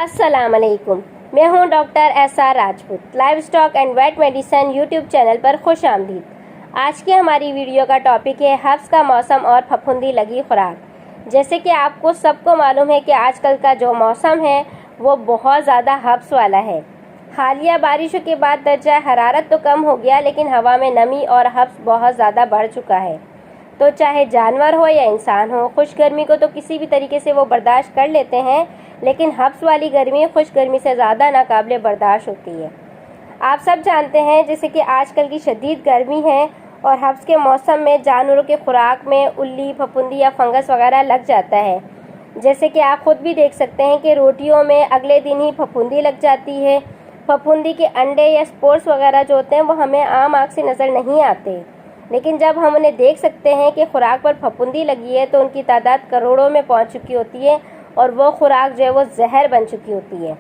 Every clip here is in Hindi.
अस्सलाम वालेकुम। मैं हूं doctor SR Rajput. Livestock and vet medicine YouTube channel पर खुश आमदीद। आज की हमारी वीडियो का टॉपिक है हब्स का मौसम और फफूंदी लगी खुराक। जैसे कि आपको सबको मालूम है कि आजकल का जो मौसम है वो बहुत ज़्यादा हब्स वाला है। हालिया बारिशों के बाद दर्जा हरारत तो कम हो गया, लेकिन हवा में नमी और हब्स बहुत ज़्यादा बढ़ चुका है। तो चाहे जानवर हो या इंसान हो, खुश गर्मी को तो किसी भी तरीके से वो बर्दाश्त कर लेते हैं, लेकिन हब्स वाली गर्मी खुश गर्मी से ज़्यादा नाकाबिले बर्दाश्त होती है। आप सब जानते हैं जैसे कि आजकल की शदीद गर्मी है और हब्स के मौसम में जानवरों के खुराक में उल्ली, फफूंदी या फंगस वगैरह लग जाता है। जैसे कि आप खुद भी देख सकते हैं कि रोटियों में अगले दिन ही फफूंदी लग जाती है। फफूंदी के अंडे या स्पोर्स वगैरह जो होते हैं वो हमें आम आँख से नज़र नहीं आते, लेकिन जब हम उन्हें देख सकते हैं कि खुराक पर फफूंदी लगी है तो उनकी तादाद करोड़ों में पहुंच चुकी होती है और वो खुराक जो है वो जहर बन चुकी होती है।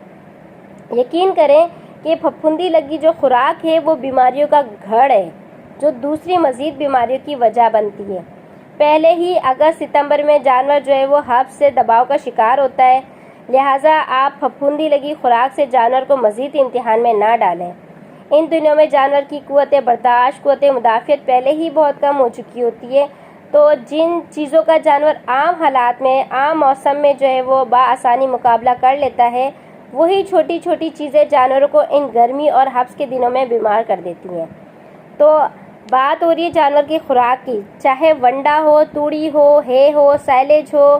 यकीन करें कि फफूंदी लगी जो खुराक है वो बीमारियों का घड़ है, जो दूसरी मज़ीद बीमारियों की वजह बनती है। पहले ही अगस्त सितंबर में जानवर जो है वो हब्स से दबाव का शिकार होता है, लिहाजा आप फफूंदी लगी खुराक से जानवर को मज़ीद इम्तिहान में ना डालें। इन दिनों में जानवर की कुव्वत बर्दाश्त, कुव्वत मुदाफ़ियत पहले ही बहुत कम हो चुकी होती है, तो जिन चीज़ों का जानवर आम हालात में, आम मौसम में जो है वो बाआसानी मुकाबला कर लेता है, वही छोटी छोटी चीज़ें जानवरों को इन गर्मी और हब्स के दिनों में बीमार कर देती हैं। तो बात हो रही है जानवर की खुराक की, चाहे वंडा हो, तूड़ी हो, हे हो, साइलेज हो,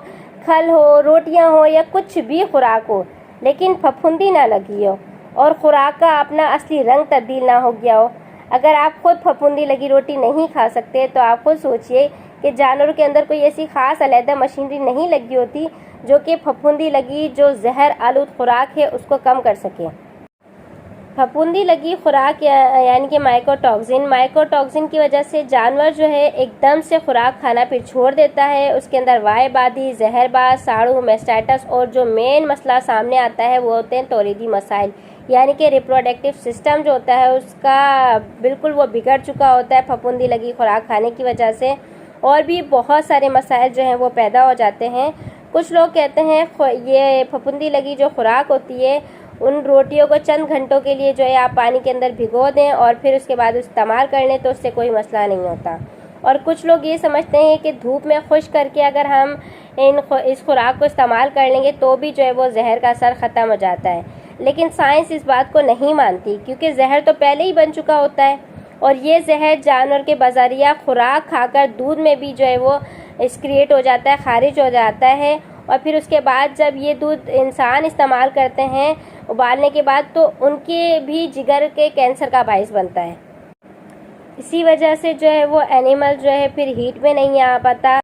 खल हो, रोटियां हो या कुछ भी खुराक हो, लेकिन फफूंदी ना लगी हो और खुराक का अपना असली रंग तब्दील ना हो गया हो। अगर आप खुद फफूंदी लगी रोटी नहीं खा सकते तो आप खुद सोचिए कि जानवरों के अंदर कोई ऐसी ख़ास अलहदा मशीनरी नहीं लगी होती जो कि फफूंदी लगी जो जहर आलूद खुराक है उसको कम कर सके। फफूंदी लगी खुराक यानी कि माइकोटॉक्सिन की वजह से जानवर जो है एकदम से खुराक खाना फिर छोड़ देता है। उसके अंदर वायबादी, जहरबाज, साड़ू, मेस्टाइटिस और जो मेन मसला सामने आता है वो होते हैं तौलीदी मसाइल, यानी कि रिप्रोडक्टिव सिस्टम जो होता है उसका बिल्कुल वो बिगड़ चुका होता है फफूंदी लगी खुराक खाने की वजह से। और भी बहुत सारे मसाइल जो हैं वो पैदा हो जाते हैं। कुछ लोग कहते हैं ये फफूंदी लगी जो खुराक होती है उन रोटियों को चंद घंटों के लिए जो है आप पानी के अंदर भिगो दें और फिर उसके बाद इस्तेमाल कर लें तो उससे कोई मसला नहीं होता। और कुछ लोग ये समझते हैं कि धूप में खुश्क करके अगर हम इस खुराक को इस्तेमाल कर लेंगे तो भी जो है वो जहर का असर ख़त्म हो जाता है, लेकिन साइंस इस बात को नहीं मानती, क्योंकि जहर तो पहले ही बन चुका होता है और ये जहर जानवर के बज़रिया खुराक खाकर दूध में भी जो है वो एक्सक्रिएट हो जाता है, खारिज हो जाता है। और फिर उसके बाद जब ये दूध इंसान इस्तेमाल करते हैं उबालने के बाद तो उनके भी जिगर के कैंसर का बाइस बनता है। इसी वजह से जो है वो एनिमल जो है फिर हीट में नहीं आ पाता।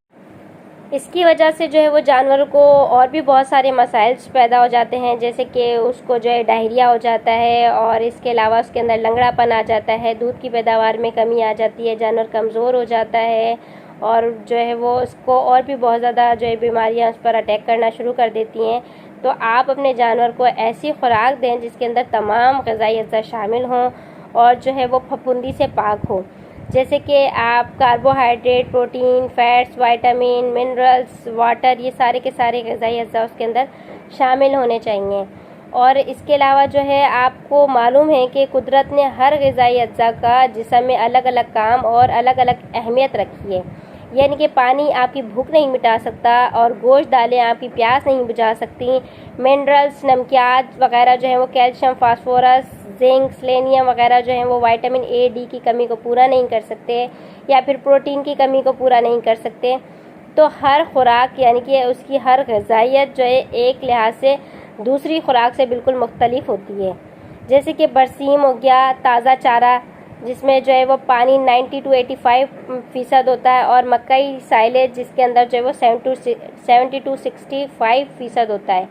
इसकी वजह से जो है वो जानवरों को और भी बहुत सारे मसाइल पैदा हो जाते हैं, जैसे कि उसको जो है डायरिया हो जाता है और इसके अलावा उसके अंदर लंगड़ापन आ जाता है, दूध की पैदावार में कमी आ जाती है, जानवर कमज़ोर हो जाता है और जो है वो उसको और भी बहुत ज़्यादा जो है बीमारियाँ उस पर अटैक करना शुरू कर देती हैं। तो आप अपने जानवर को ऐसी खुराक दें जिसके अंदर तमाम ग़िज़ाई अज़्ज़ा शामिल हों और जो है वो फफूंदी से पाक हो। जैसे कि आप carbohydrate, protein, fats, vitamin, minerals, water, ये सारे के सारे ग़िज़ाई अज़्ज़ा उसके अंदर शामिल होने चाहिए। और इसके अलावा जो है आपको मालूम है कि कुदरत ने हर ग़िज़ाई अज़्ज़ा का जिस्म में अलग अलग काम और अलग अलग अहमियत रखी है, यानी कि पानी आपकी भूख नहीं मिटा सकता और गोश्त दालें आपकी प्यास नहीं बुझा सकती। मिनरल्स, नमकियात वगैरह जो है वो कैल्शियम, फास्फोरस, जिंक, सेलेनियम वगैरह जो हैं वो विटामिन ए, डी की कमी को पूरा नहीं कर सकते या फिर प्रोटीन की कमी को पूरा नहीं कर सकते। तो हर खुराक यानी कि उसकी हर ग़िज़ाइयत जो है एक लिहाज से दूसरी खुराक से बिल्कुल मुख्तलिफ होती है। जैसे कि बरसीम हो गया, ताज़ा चारा जिसमें जो है वो पानी 90 to 85% होता है, और मकई साइलेज जिसके अंदर जो है वो 70 to 65% होता है।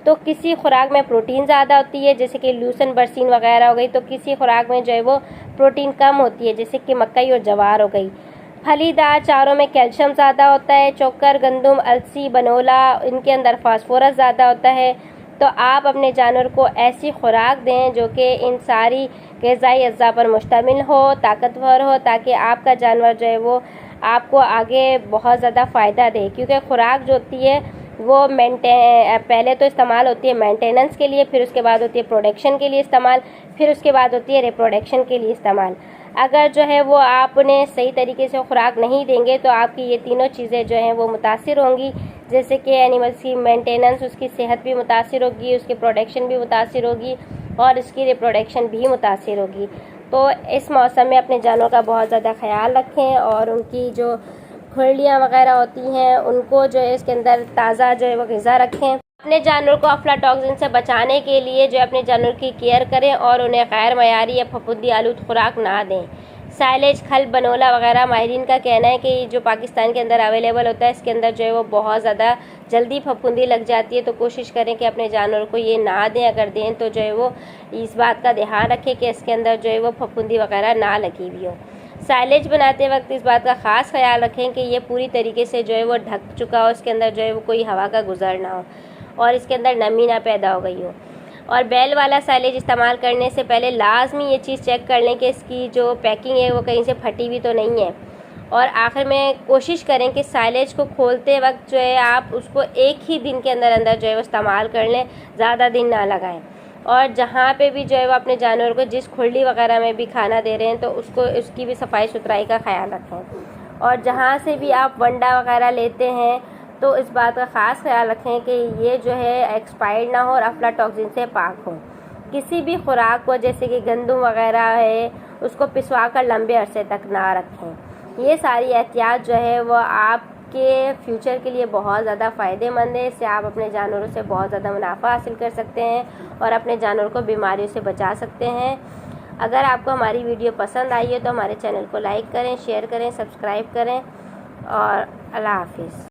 तो किसी खुराक में प्रोटीन ज़्यादा होती है जैसे कि लूसन, बरसीन वगैरह हो गई, तो किसी खुराक में जो है वो प्रोटीन कम होती है जैसे कि मकई और जवार हो गई। फलीदार चारों में कैल्शियम ज़्यादा होता है, चोकर, गंदम, अलसी, बनोला इनके अंदर फास्फोरस ज़्यादा होता है। तो आप अपने जानवर को ऐसी खुराक दें जो कि इन सारी ग़िज़ाई अज़्ज़ा पर मुश्तमिल हो, ताकतवर हो, ताकि आपका जानवर जो है वो आपको आगे बहुत ज़्यादा फ़ायदा दे, क्योंकि खुराक जो होती है वो पहले तो इस्तेमाल होती है मेंटेनेंस के लिए, फिर उसके बाद होती है प्रोडक्शन के लिए इस्तेमाल, फिर उसके बाद होती है रिप्रोडक्शन के लिए इस्तेमाल। अगर जो है वो आपने सही तरीके से खुराक नहीं देंगे तो आपकी ये तीनों चीज़ें जो हैं वो मुतासिर होंगी। जैसे कि एनिमल्स की मेंटेनेंस, उसकी सेहत भी मुतासिर होगी, उसकी प्रोडक्शन भी मुतासिर होगी और उसकी रिप्रोडक्शन भी मुतासिर होगी। तो इस मौसम में अपने जानवरों का बहुत ज़्यादा ख्याल रखें और उनकी जो खुरलियाँ वगैरह होती हैं उनको जो है इसके अंदर ताज़ा जो है वो ग़िज़ा रखें। अपने जानवर को अफ्लाटॉक्सिन से बचाने के लिए जो है अपने जानवर की केयर करें और उन्हें गैर मयारी या फफूंदी आलूद खुराक ना दें। साइलेज, खल, बनोला वगैरह माहिरीन का कहना है कि जो पाकिस्तान के अंदर अवेलेबल होता है इसके अंदर जो है वो बहुत ज़्यादा जल्दी फफूंदी लग जाती है। तो कोशिश करें कि अपने जानवर को ये ना दें, अगर दें तो जो है वो इस बात का ध्यान रखें कि इसके अंदर जो है वो फफूंदी वगैरह ना लगी हुई हो। साइलेज बनाते वक्त इस बात का ख़ास ख्याल रखें कि ये पूरी तरीके से जो है वो ढक चुका हो, इसके अंदर जो है वो कोई हवा का गुजर ना हो और इसके अंदर नमी ना पैदा हो गई हो। और बैल वाला साइलेज इस्तेमाल करने से पहले लाजमी ये चीज़ चेक कर लें कि इसकी जो पैकिंग है वो कहीं से फटी हुई तो नहीं है। और आखिर में कोशिश करें कि साइलेज को खोलते वक्त जो है आप उसको एक ही दिन के अंदर अंदर जो है वो इस्तेमाल कर लें, ज़्यादा दिन ना लगाएं। और जहाँ पे भी जो है वो अपने जानवर को जिस खुरली वगैरह में भी खाना दे रहे हैं तो उसकी भी सफाई सुथराई का ख्याल रखें। और जहाँ से भी आप वंडा वगैरह लेते हैं तो इस बात का ख़ास ख्याल रखें कि ये जो है एक्सपायर्ड ना हो और अफ्लाटॉक्सिन से पाक हो। किसी भी खुराक को जैसे कि गंदम वगैरह है उसको पिसवा कर लंबे अरसे तक ना रखें। ये सारी एहतियात जो है वो आपके फ्यूचर के लिए बहुत ज़्यादा फ़ायदेमंद है। इससे आप अपने जानवरों से बहुत ज़्यादा मुनाफा हासिल कर सकते हैं और अपने जानवरों को बीमारियों से बचा सकते हैं। अगर आपको हमारी वीडियो पसंद आई है तो हमारे चैनल को लाइक करें, शेयर करें, सब्सक्राइब करें और अल्लाह हाफिज़।